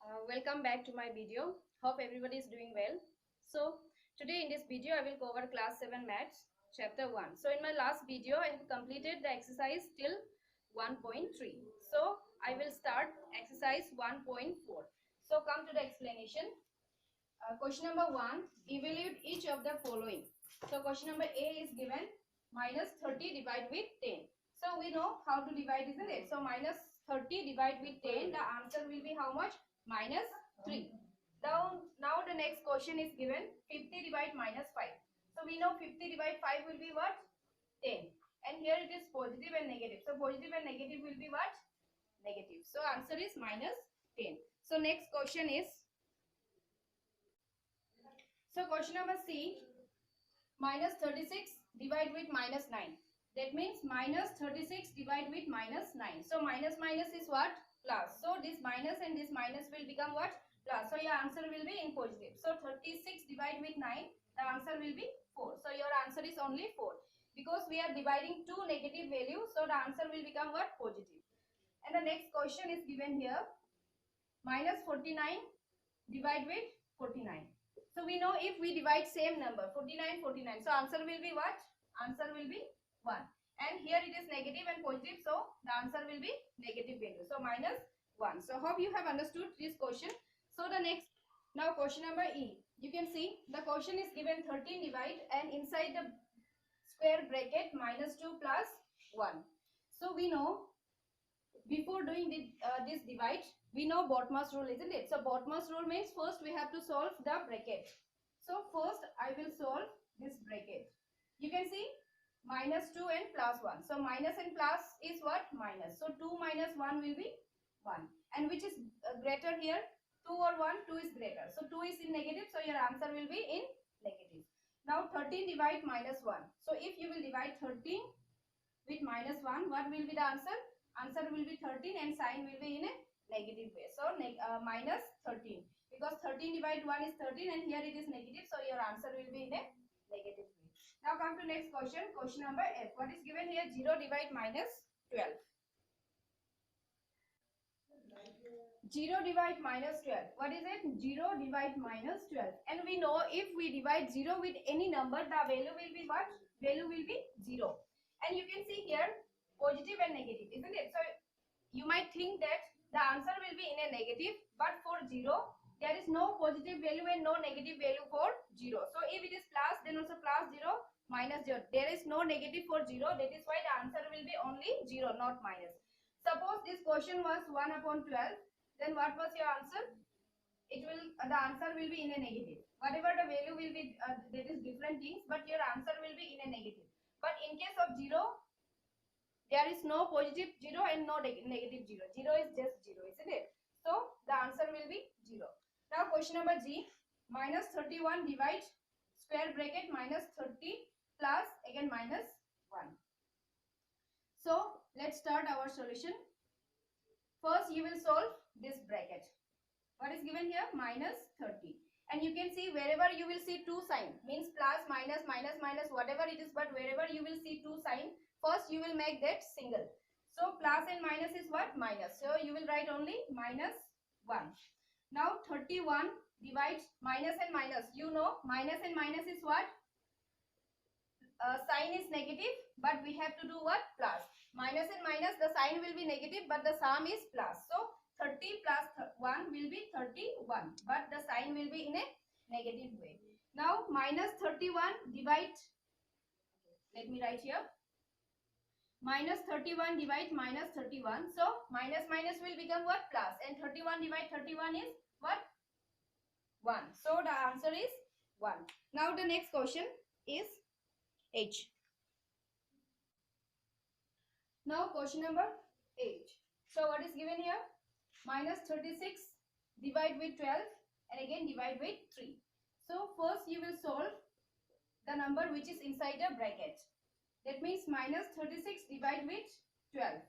Welcome back to my video. Hope everybody is doing well. So today in this video I will cover class 7 maths chapter 1. So in my last video I have completed the exercise till 1.3. So I will start exercise 1.4. So come to the explanation. Question number 1, evaluate each of the following. So question number A is given minus 30 divide with 10. So we know how to divide, isn't it? So minus 30 divide with 10, the answer will be how much? Minus 3. Now the next question is given 50 divide minus 5. So we know 50 divide 5 will be what? 10. And here it is positive and negative. So positive and negative will be what? Negative. So answer is minus 10. So next question is, so question number C, minus 36 divide with minus 9. That means minus 36 divide with minus 9. So minus minus is what? Plus. So this minus and this minus will become what? Plus. So your answer will be in positive. So 36 divide with 9, the answer will be 4. So your answer is only 4. Because we are dividing two negative values, so the answer will become what? Positive. And the next question is given here. Minus 49 divide with 49. So we know if we divide same number 49 49, so answer will be what? Answer will be 1. And here it is negative and positive, so the answer will be negative value. So minus 1. So hope you have understood this question. So the next, now question number E. You can see the question is given 13 divide and inside the square bracket minus 2 plus 1. So we know before doing this divide, we know Bottom's rule, isn't it? So Bottom's rule means first we have to solve the bracket. So first I will solve this bracket. You can see minus 2 and plus 1. So minus and plus is what? Minus. So 2 minus 1 will be 1. And which is greater here? 2 or 1? 2 is greater. So 2 is in negative. So your answer will be in negative. Now 13 divide minus 1. So if you will divide 13 with minus 1, what will be the answer? Answer will be 13 and sign will be in a negative way. So minus 13. Because 13 divide 1 is 13 and here it is negative. So your answer will be in a negative way. Now come to next question. Question number F. What is given here? 0 divide minus 12. 0 divide minus 12. What is it? 0 divide minus 12. And we know if we divide 0 with any number, the value will be what? Value will be 0. And you can see here positive and negative, isn't it? So you might think that the answer will be in a negative, but for 0 there is no positive value and no negative value for 0. So if it is plus, then also plus 0, minus 0. There is no negative for 0. That is why the answer will be only 0, not minus. Suppose this question was 1 upon 12, then what was your answer? It will, the answer will be in a negative. Whatever the value will be, that is different things, but your answer will be in a negative. But in case of 0, there is no positive 0 and no negative 0. 0 is just 0, isn't it? So the answer will be 0. Now question number G. Minus 31 divide square bracket minus 30 plus again minus 1. So let's start our solution. First you will solve this bracket. What is given here? Minus 30. And you can see wherever you will see two sign, means plus, minus, minus, minus, whatever it is, but wherever you will see two sign, first you will make that single. So plus and minus is what? Minus. So you will write only minus 1. Now 31 divides minus and minus. You know minus and minus is what? Sign is negative, but we have to do what? Plus. Minus and minus, the sign will be negative, but the sum is plus. So 30 plus 1 will be 31, but the sign will be in a negative way. Now minus 31 divide, let me write here, minus 31 divide minus 31. So minus minus will become what? Plus. And 31 divide 31 is what? 1. So the answer is 1. Now the next question is H. Now question number H. So what is given here? Minus 36 divide with 12 and again divide with 3. So first you will solve the number which is inside the bracket. That means minus 36 divide with 12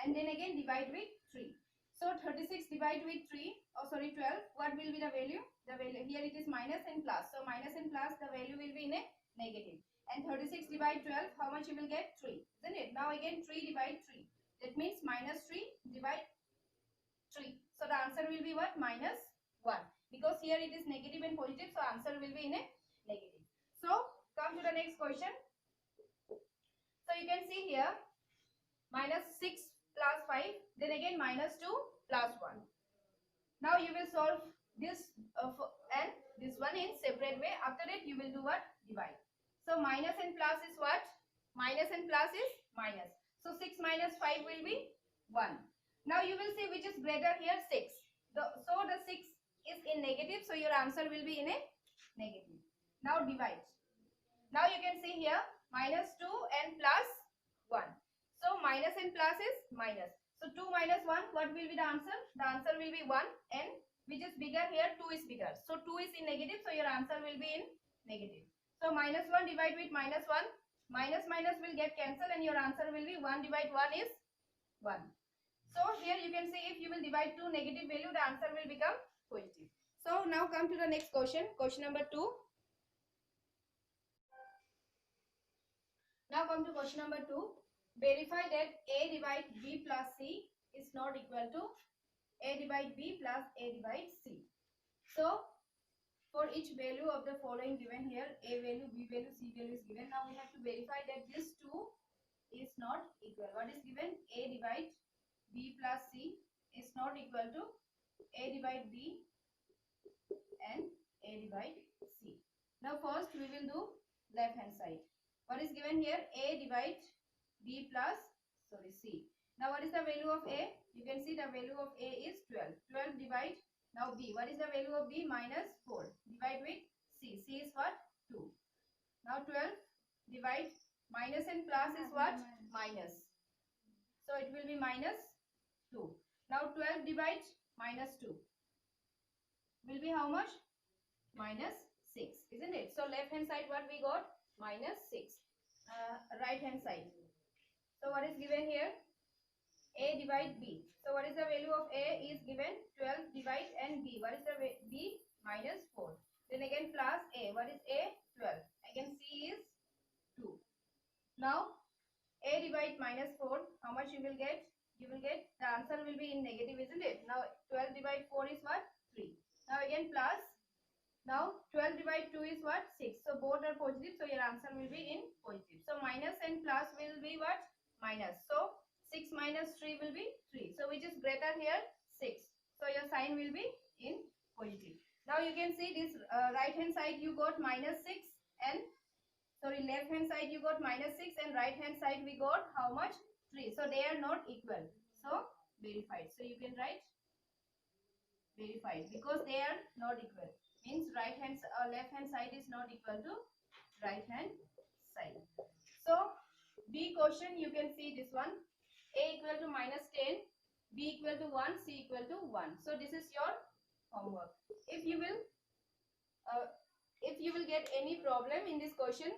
and then again divide with 3. So 36 divide with 3, 12, what will be the value? The value here it is minus and plus. So minus and plus, the value will be in a negative. And 36 divide 12, how much you will get? 3, isn't it? Now again 3 divide 3. That means minus 3 divide 3. So the answer will be be what? Minus 1. Because here it is negative and positive, so answer will be in a negative. So come to the next question. So you can see here minus 6 plus 5, then again minus 2 plus 1. Now you will solve this and this one in separate way. After that you will do what? Divide. So minus and plus is what? Minus and plus is minus. So 6 minus 5 will be 1. Now you will see which is greater here, 6. So the 6 is in negative, so your answer will be in a negative. Now divide. Now you can see here minus 2 and plus 1. So minus and plus is minus. So 2 minus 1, what will be the answer? The answer will be 1, and which is bigger here, 2 is bigger. So 2 is in negative, so your answer will be in negative. So minus 1 divide with minus 1. Minus minus will get cancelled and your answer will be 1 divide 1 is 1. So here you can see if you will divide two negative value, the answer will become positive. So now come to the next question. Question number 2. Now come to question number 2. Verify that A divide B plus C is not equal to A divide B plus A divide C. So for each value of the following given here, A value, B value, C value is given. Now we have to verify that this 2 is not equal. What is given? A divide B plus C is not equal to A divide B and A divide C. Now first we will do left hand side. What is given here? A divide B plus C. Now what is the value of A? You can see the value of A is 12. 12 divide. Now B. What is the value of B? Minus 4. Divide with C. C is what? 2. Now 12 divide. Minus and plus is what? Minus. So it will be minus 2. Now 12 divide minus 2. Will be how much? Minus 6. Isn't it? So left hand side what we got? Minus 6. Right hand side. So what is given here? A divide B. So what is the value of A is given? 12 divide and B. What is the B? Minus 4. Then again plus A. What is A? 12. Again C is 2. Now A divide minus 4. How much you will get? You will get, the answer will be in negative, isn't it? Now 12 divide 4 is what? 3. Now again plus. Now 12 divide 2 is what? 6. So both are positive. So your answer will be in positive. So minus and plus will be what? Minus. So 6 minus 3 will be 3. So which is greater here? 6. So your sign will be in positive. Now you can see this right hand side you got minus 6 and left hand side you got minus 6 and right hand side we got how much? 3. So they are not equal. So verified. So you can write verified because they are not equal. Means left hand side is not equal to right hand side. So B question you can see this one. A equal to minus 10, B equal to 1, C equal to 1. So this is your homework. If you will get any problem in this question,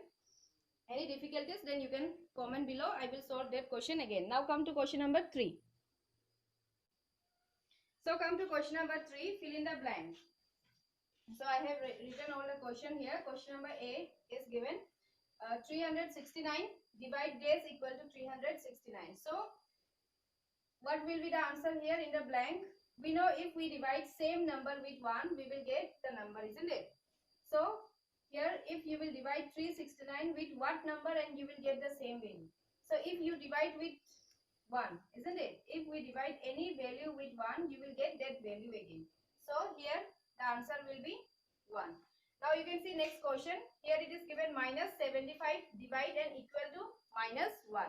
any difficulties, then you can comment below. I will solve that question again. Now come to question number 3. So come to question number 3, fill in the blank. So I have written all the question here. Question number A is given 369 divide days equal to 369. So what will be the answer here in the blank? We know if we divide same number with 1, we will get the number, isn't it? So here if you will divide 369 with what number and you will get the same value. So if you divide with 1, isn't it? If we divide any value with 1, you will get that value again. So here the answer will be 1. Now you can see next question. Here it is given minus 75 divide and equal to minus 1.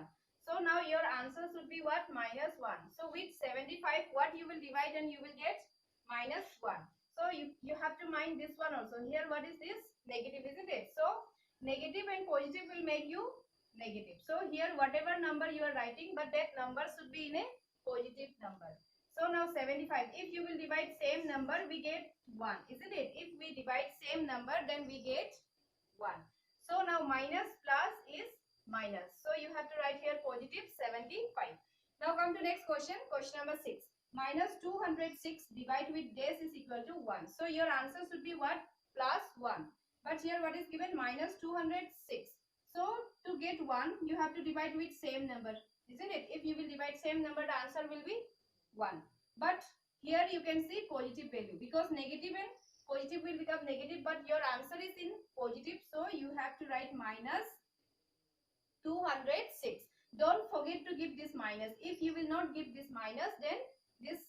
So now your answer should be what? Minus 1. So with 75 what you will divide and you will get? Minus 1. So you have to mind this one also. Here what is this? Negative, isn't it? So negative and positive will make you negative. So here whatever number you are writing, but that number should be in a positive number. So now 75. If you will divide same number, we get 1, isn't it? If we divide same number, then we get 1. So now minus plus is minus. So you have to write here positive 75. Now come to next question. Question number 6. Minus 206 divide with days is equal to 1. So your answer should be what? Plus 1. But here what is given? Minus 206. So to get 1, you have to divide with same number, isn't it? If you will divide same number, the answer will be 1. But here you can see positive value, because negative and positive will become negative, but your answer is in positive, so you have to write minus 206. Don't forget to give this minus. If you will not give this minus, then this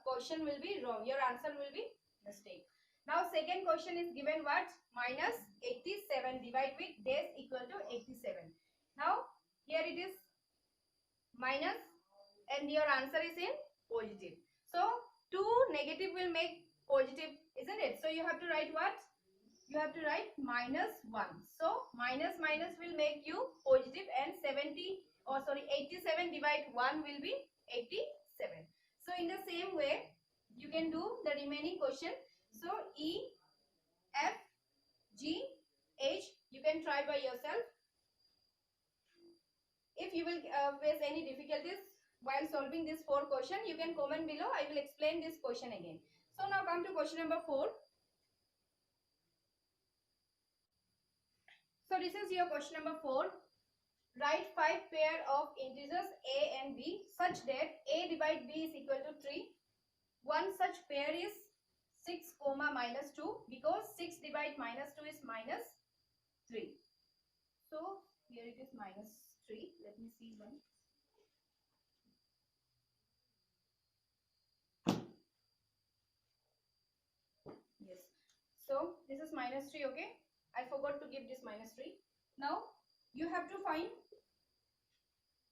question will be wrong. Your answer will be mistake. Now second question is given what? Minus 87 divided with dash equal to 87. Now here it is minus and your answer is in positive. So 2 negative will make positive, isn't it? So you have to write what? You have to write minus 1. So minus minus will make you positive, and 87 divide 1 will be 87. So in the same way you can do the remaining question. So E, F, G, H, you can try by yourself. If you will face any difficulties while solving this 4 question, you can comment below. I will explain this question again. So now come to question number 4. So this is your question number 4. Write 5 pair of integers a and b such that a divide b is equal to 3. One such pair is 6, minus 2, because 6 divide minus 2 is minus 3. So here it is minus 3. Let me see one. Yes. So this is minus 3, okay? I forgot to give this minus 3. Now you have to find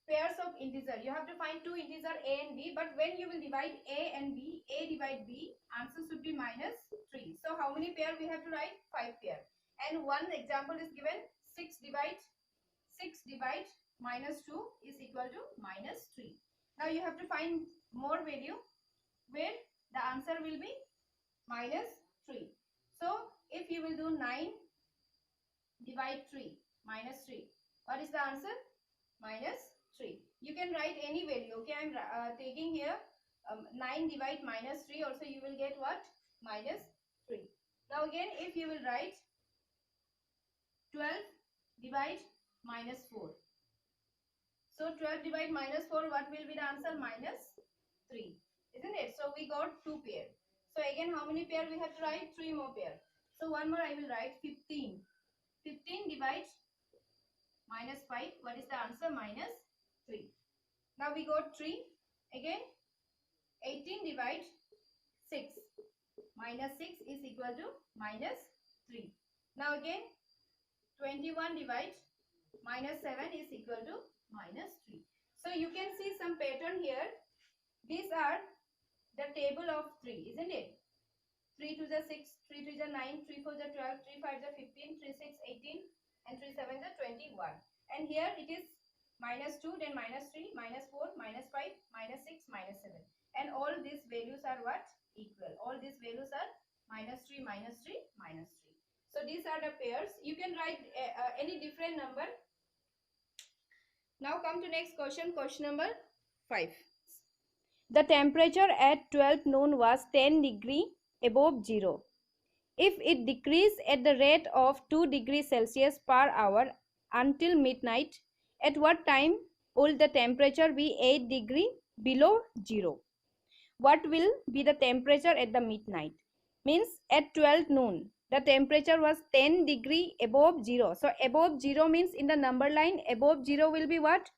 pairs of integer. You have to find 2 integer a and b, but when you will divide a and b, a divide b, answer should be minus 3. So how many pair we have to write? 5 pair. And one example is given, 6 divide minus 2 is equal to minus 3. Now you have to find more value where the answer will be minus 3. So if you will do 9 divide 3 minus 3, what is the answer? Minus 3. You can write any value, okay? I am taking here 9 divide minus 3, also you will get what? Minus 3. Now again, if you will write 12 divide minus 4. So 12 divide minus 4, what will be the answer? Minus 3, isn't it? So we got 2 pair. So again, how many pair we have to write? 3 more pair. So one more I will write 15. 15 divide minus 5, what is the answer? Minus 3. Now we got 3. Again 18 divide 6 minus 6 is equal to minus 3. Now again 21 divide minus 7 is equal to minus 3. So you can see some pattern here. These are the table of 3, isn't it? 3 to the 6, 3 to the 9, 3 4 the 12, 3 5 the 15, 3 6 18, and 3 7 the 21. And here it is minus 2, then minus 3, minus 4, minus 5, minus 6, minus 7. And all these values are what? Equal. All these values are minus 3, minus 3, minus 3. So these are the pairs. You can write any different number. Now come to next question, question number 5. The temperature at 12 noon was 10 degree above 0. If it decreased at the rate of 2 degrees Celsius per hour until midnight, at what time will the temperature be 8 degree below 0? What will be the temperature at the midnight? Means at 12 noon, the temperature was 10 degree above 0. So above 0 means in the number line, above 0 will be what?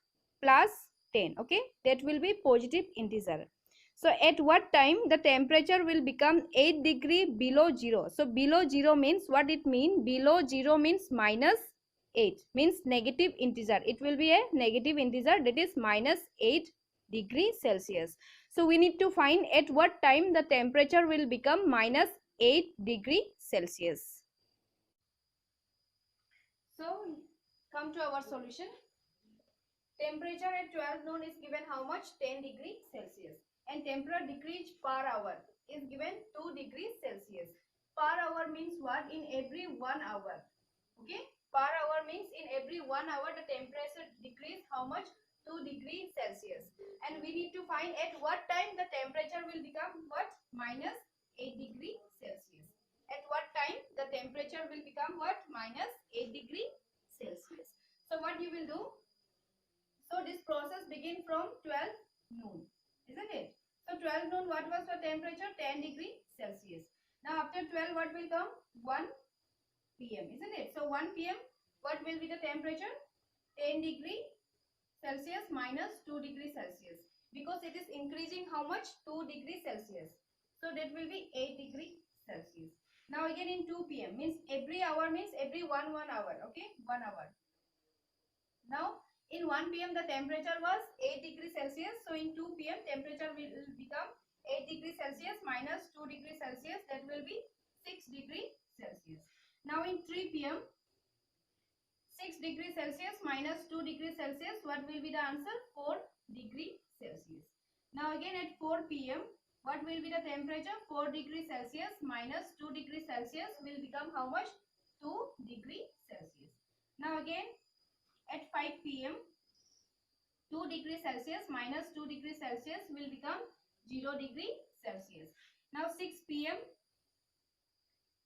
Plus 10, okay? That will be positive integer. So at what time the temperature will become 8 degree below 0? So below 0 means what it means? Below 0 means minus 8, means negative integer. It will be a negative integer, that is minus 8 degree Celsius. So we need to find at what time the temperature will become minus 8 degree Celsius. So come to our solution. Temperature at 12 noon is given how much? 10 degree Celsius. And temperature decrease per hour is given 2 degrees Celsius. Per hour means what? In every 1 hour. Okay? Per hour means in every 1 hour the temperature decrease how much? 2 degrees Celsius. And we need to find at what time the temperature will become what? Minus 8 degree Celsius. At what time the temperature will become what? Minus 8 degree Celsius. So what you will do? So this process begin from 12 noon, isn't it? So 12 noon, what was the temperature? 10 degree Celsius. Now after 12, what will come? 1 p.m. isn't it? So 1 p.m. what will be the temperature? 10 degree Celsius minus 2 degree Celsius, because it is increasing how much? 2 degree Celsius. So that will be 8 degree Celsius. Now again in 2 p.m. means every hour, means every 1 hour. Okay, 1 hour. Now in 1 p.m. the temperature was 8 degree Celsius. So in 2 p.m. temperature will become 8 degree Celsius minus 2 degree Celsius. That will be 6 degree Celsius. Now in 3 p.m. 6 degree Celsius minus 2 degree Celsius, what will be the answer? 4 degree Celsius. Now again at 4 p.m. what will be the temperature? 4 degree Celsius minus 2 degree Celsius will become how much? 2 degree Celsius. Now again at 5 p.m. 2 degree Celsius minus 2 degree Celsius will become 0 degree Celsius. Now 6 p.m.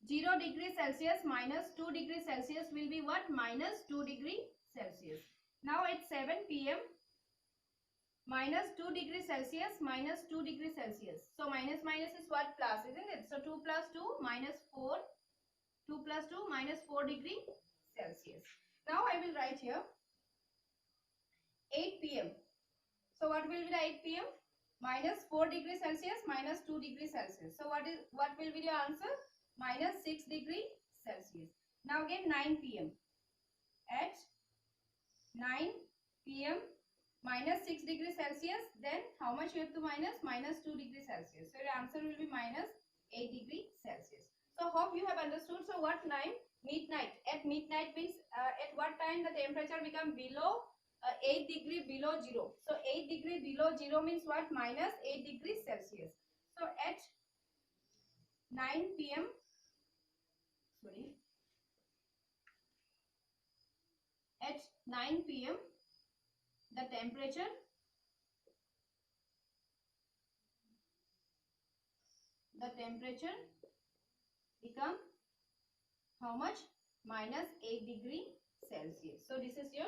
0 degree Celsius minus 2 degree Celsius will be what? Minus 2 degree Celsius. Now at 7 p.m. minus 2 degree Celsius minus 2 degree Celsius. So minus minus is what? Plus, isn't it? So 2 plus 2 minus 4. 2 plus 2 minus 4 degree Celsius. Now I will write here 8 p.m. So what will be the 8 p.m.? Minus 4 degree Celsius minus 2 degree Celsius. So what will be the answer? Minus 6 degree Celsius. Now again 9 p.m. At 9 p.m. minus 6 degree Celsius, then how much you have to minus? Minus 2 degree Celsius. So your answer will be minus 8 degree Celsius. So hope you have understood. So what time? Midnight. At midnight means at what time the temperature become below 8 degree below 0. So 8 degree below 0 means what? Minus 8 degree Celsius. So at 9 p.m. At 9 p.m. the temperature become how much? Minus 8 degree Celsius. So this is your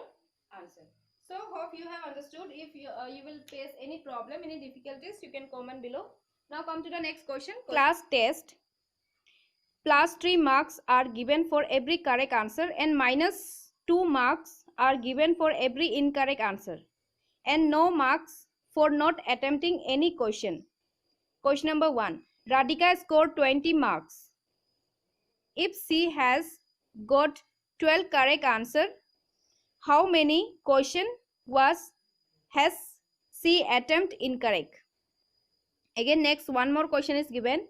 answer. So hope you have understood. If you will face any problem, any difficulties, you can comment below. Now come to the next question. Class test. Plus 3 marks are given for every correct answer and minus 2 marks are given for every incorrect answer, and no marks for not attempting any question. Question number 1. Radhika scored 20 marks. If she has got 12 correct answer, how many question has she attempt incorrect? Again, next one more question is given.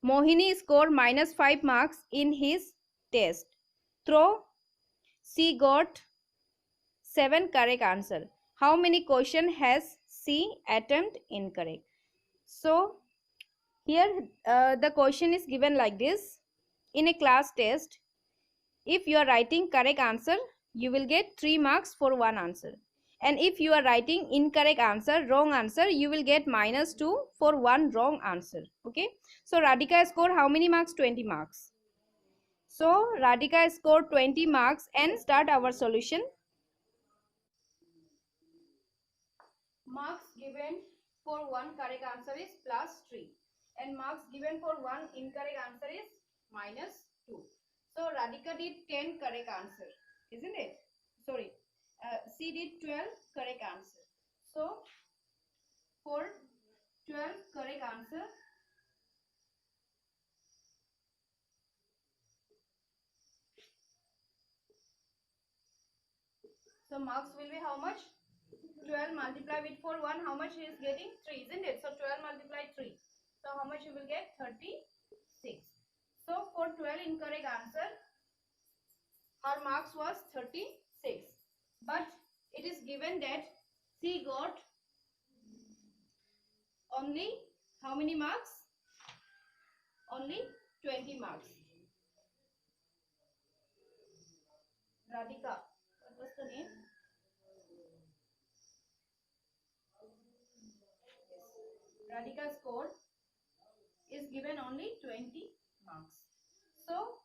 Mohini scored minus 5 marks in his test. Though she got 7 correct answer, how many question has she attempt incorrect? So here the question is given like this. In a class test, if you are writing correct answer, you will get 3 marks for one answer. And if you are writing incorrect answer, wrong answer, you will get minus 2 for one wrong answer. Okay. So Radhika scored how many marks? 20 marks. So Radhika scored 20 marks and start our solution. Marks given for one correct answer is plus 3 and marks given for one incorrect answer is minus 2. So Radhika did 10 correct answer, isn't it? Sorry, she did 12 correct answer. So for 12 correct answer, so marks will be how much? 12 multiplied with 4, 1, how much he is getting? 3, isn't it? So 12 multiplied 3. So how much you will get? 36. So for 12 incorrect answer, her marks was 36. But it is given that she got only how many marks? Only 20 marks. Radhika, what was the name? Radhika score is given only 20 marks. So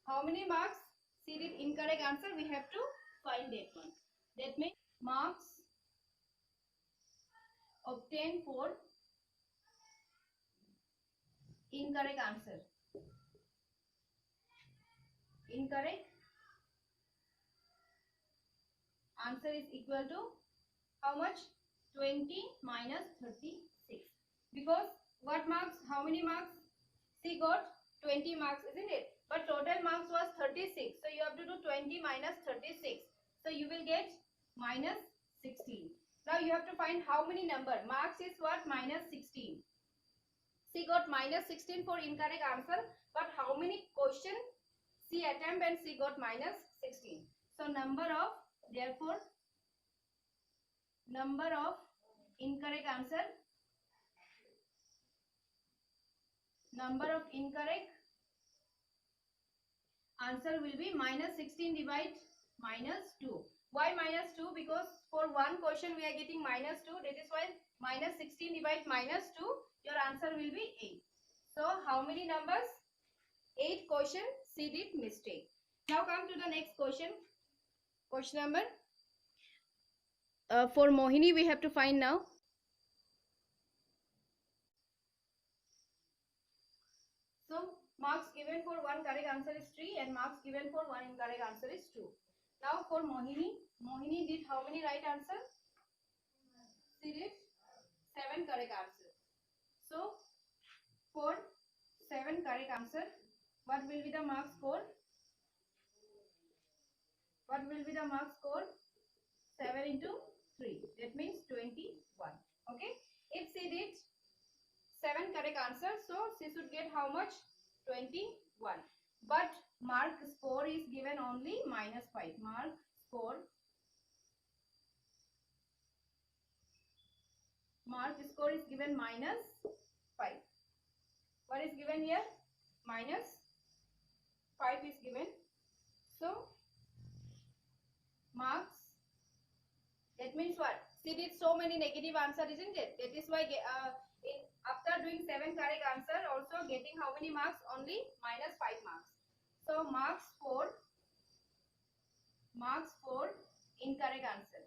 how many marks she did incorrect answer? We have to find that one. That means marks obtained for incorrect answer. Incorrect answer is equal to how much? 20 minus 36. Because what marks? How many marks? C got 20 marks, isn't it? But total marks was 36. So you have to do 20 minus 36. So you will get minus 16. Now you have to find how many number. Marks is what? Minus 16. C got minus 16 for incorrect answer. But how many question C attempt and C got minus 16. So number of, therefore, number of incorrect answer. Number of incorrect answer will be minus 16 divide minus 2. Why minus 2? Because for one question we are getting minus 2. That is why minus 16 divide minus 2. Your answer will be 8. So how many numbers? 8 question C did mistake. Now come to the next question. Question number. For Mohini we have to find now. So marks given for one correct answer is 3 and marks given for one incorrect answer is 2. Now for Mohini did how many right answer? She did 7 correct answer. So for 7 correct answer, what will be the mark score? What will be the mark score? 7 into 3. That means 21. Okay. If she did 7 correct answer, so she should get how much? 21. But mark score is given only minus 5. Mark score is given minus 5. What is given here? Minus 5 is given. So marks, that means what? She did so many negative answer, isn't it? That is why after doing 7 correct answer, also getting how many marks? Only minus 5 marks. So marks for incorrect answer.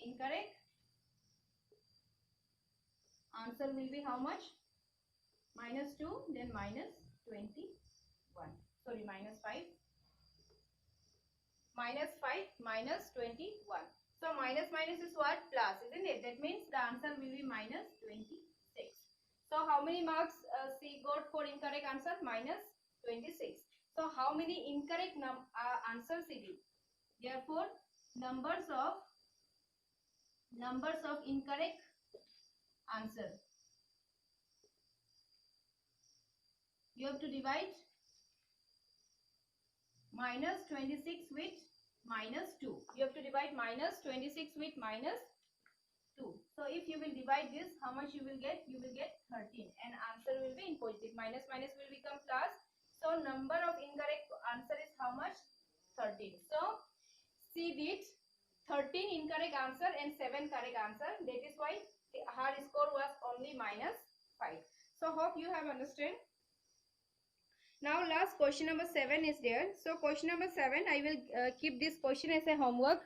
Incorrect answer will be how much? Minus 2, then minus 21. Sorry, minus 5. Minus 5 minus 21. So minus is what? Plus, isn't it? That means the answer will be minus 26. So how many marks C got for incorrect answer? Minus 26. So how many incorrect answers C did? Therefore, numbers of incorrect answer. You have to divide minus 26 with minus 2. You have to divide minus 26 with minus 2. So if you will divide this, how much you will get? You will get 13 and answer will be in positive. Minus will become plus. So number of incorrect answer is how much? 13. So C did 13 incorrect answer and 7 correct answer. That is why her score was only minus 5. So hope you have understood. Now last question number 7 is there. So question number 7, I will keep this question as a homework.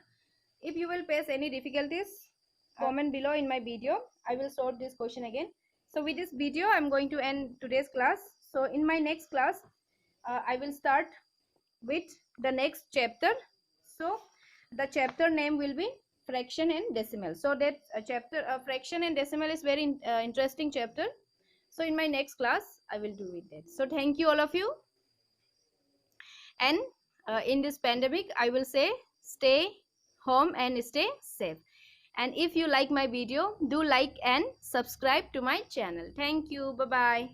If you will face any difficulties, comment below in my video. I will sort this question again. So with this video, I am going to end today's class. So in my next class, I will start with the next chapter. So the chapter name will be fraction and decimal. So that chapter fraction and decimal is very interesting chapter. So in my next class, I will do with that. So thank you all of you. And in this pandemic, I will say stay home and stay safe. And if you like my video, do like and subscribe to my channel. Thank you. Bye-bye.